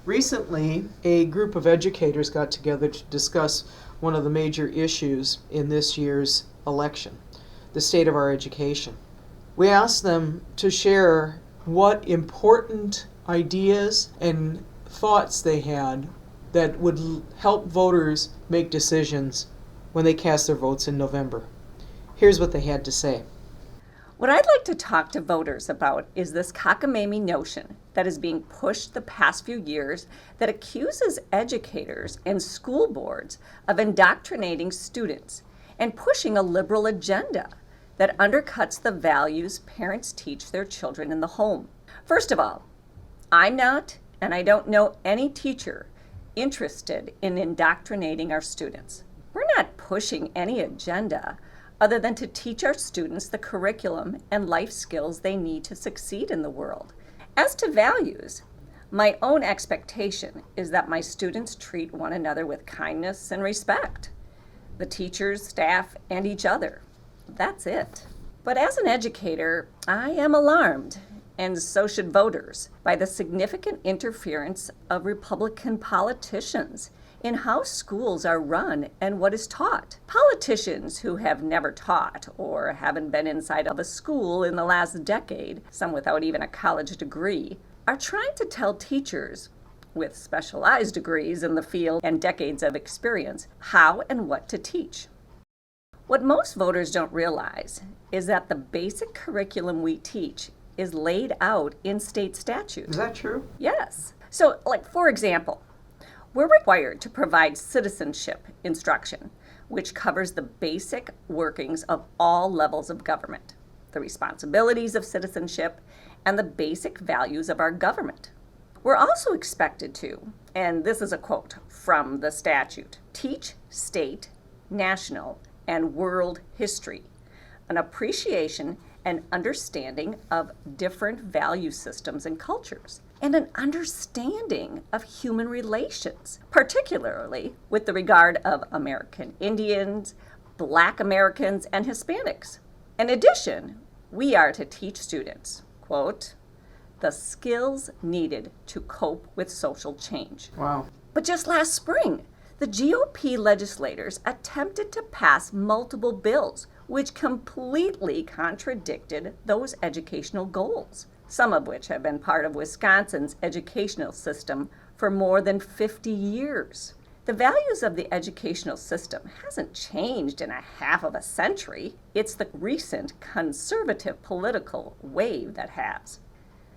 Recently, a group of educators got together to discuss one of the major issues in this year's election, the state of our education. We asked them to share what important ideas and thoughts they had that would help voters make decisions when they cast their votes in November. Here's what they had to say. What I'd like to talk to voters about is this cockamamie notion that is being pushed the past few years that accuses educators and school boards of indoctrinating students and pushing a liberal agenda that undercuts the values parents teach their children in the home. First of all, I'm not, and I don't know any teacher interested in indoctrinating our students. We're not pushing any agenda other than to teach our students the curriculum and life skills they need to succeed in the world. As to values, my own expectation is that my students treat one another with kindness and respect, the teachers, staff, and each other. That's it. But as an educator, I am alarmed, and so should voters, by the significant interference of Republican politicians in how schools are run and what is taught. Politicians who have never taught or haven't been inside of a school in the last decade, some without even a college degree, are trying to tell teachers with specialized degrees in the field and decades of experience how and what to teach. What most voters don't realize is that the basic curriculum we teach is laid out in state statute. Is that true? Yes. So, for example, we're required to provide citizenship instruction, which covers the basic workings of all levels of government, the responsibilities of citizenship, and the basic values of our government. We're also expected to, and this is a quote from the statute, teach state, national, and world history, an appreciation and understanding of different value systems and cultures, and an understanding of human relations, particularly with the regard of American Indians, Black Americans, and Hispanics. In addition, we are to teach students, quote, the skills needed to cope with social change. Wow. But just last spring, the GOP legislators attempted to pass multiple bills which completely contradicted those educational goals, some of which have been part of Wisconsin's educational system for more than 50 years. The values of the educational system hasn't changed in a half of a century. It's the recent conservative political wave that has.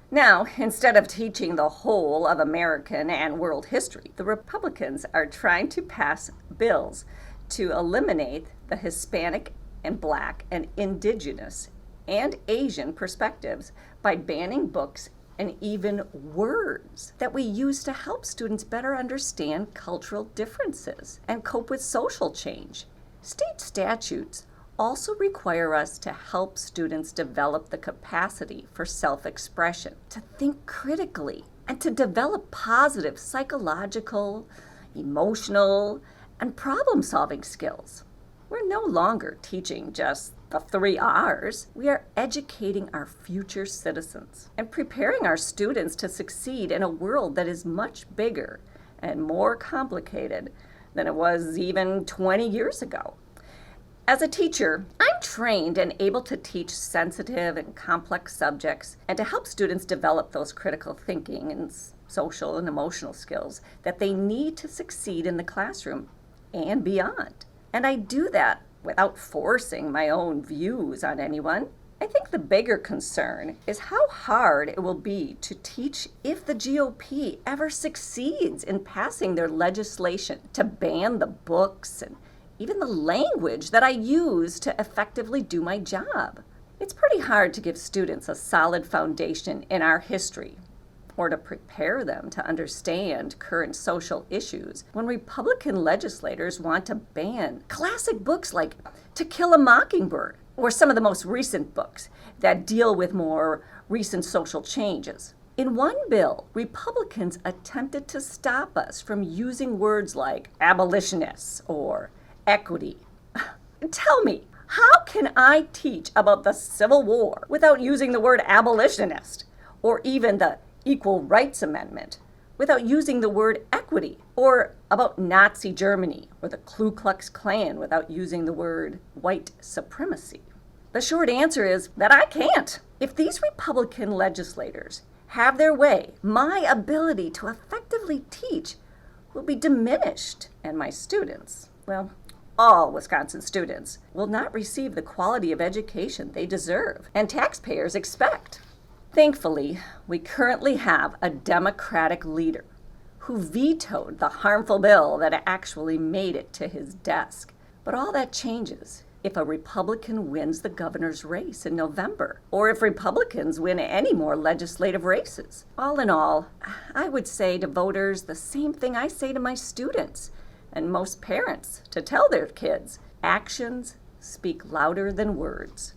Now, instead of teaching the whole of American and world history, the Republicans are trying to pass bills to eliminate the Hispanic and Black and Indigenous and Asian perspectives by banning books and even words that we use to help students better understand cultural differences and cope with social change. State statutes also require us to help students develop the capacity for self-expression, to think critically, and to develop positive psychological, emotional, and problem-solving skills. We're no longer teaching just the 3 R's. We are educating our future citizens and preparing our students to succeed in a world that is much bigger and more complicated than it was even 20 years ago. As a teacher, I'm trained and able to teach sensitive and complex subjects and to help students develop those critical thinking and social and emotional skills that they need to succeed in the classroom and beyond. And I do that without forcing my own views on anyone. I think the bigger concern is how hard it will be to teach if the GOP ever succeeds in passing their legislation to ban the books and even the language that I use to effectively do my job. It's pretty hard to give students a solid foundation in our history or to prepare them to understand current social issues when Republican legislators want to ban classic books like To Kill a Mockingbird or some of the most recent books that deal with more recent social changes. In one bill, Republicans attempted to stop us from using words like abolitionists or equity. Tell me, how can I teach about the Civil War without using the word abolitionist or even the Equal Rights Amendment without using the word equity, or about Nazi Germany or the Ku Klux Klan without using the word white supremacy? The short answer is that I can't. If these Republican legislators have their way, my ability to effectively teach will be diminished, and my students, well, all Wisconsin students, will not receive the quality of education they deserve and taxpayers expect. Thankfully, we currently have a Democratic leader who vetoed the harmful bill that actually made it to his desk. But all that changes if a Republican wins the governor's race in November, or if Republicans win any more legislative races. All in all, I would say to voters the same thing I say to my students and most parents to tell their kids: actions speak louder than words.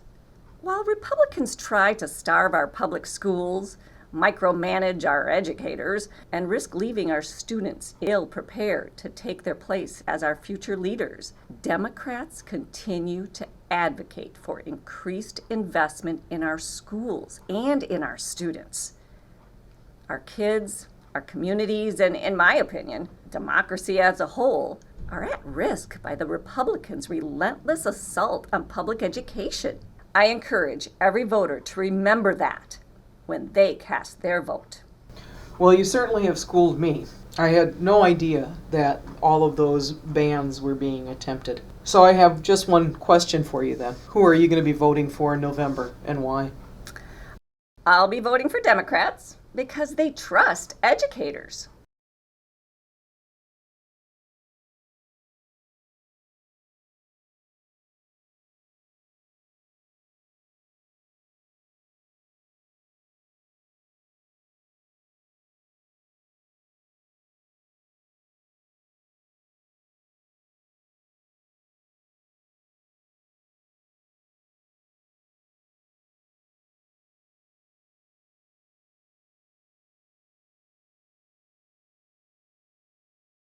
While Republicans try to starve our public schools, micromanage our educators, and risk leaving our students ill-prepared to take their place as our future leaders, Democrats continue to advocate for increased investment in our schools and in our students. Our kids, our communities, and in my opinion, democracy as a whole, are at risk by the Republicans' relentless assault on public education. I encourage every voter to remember that when they cast their vote. Well, you certainly have schooled me. I had no idea that all of those bans were being attempted. So I have just one question for you then. Who are you going to be voting for in November, and why? I'll be voting for Democrats because they trust educators.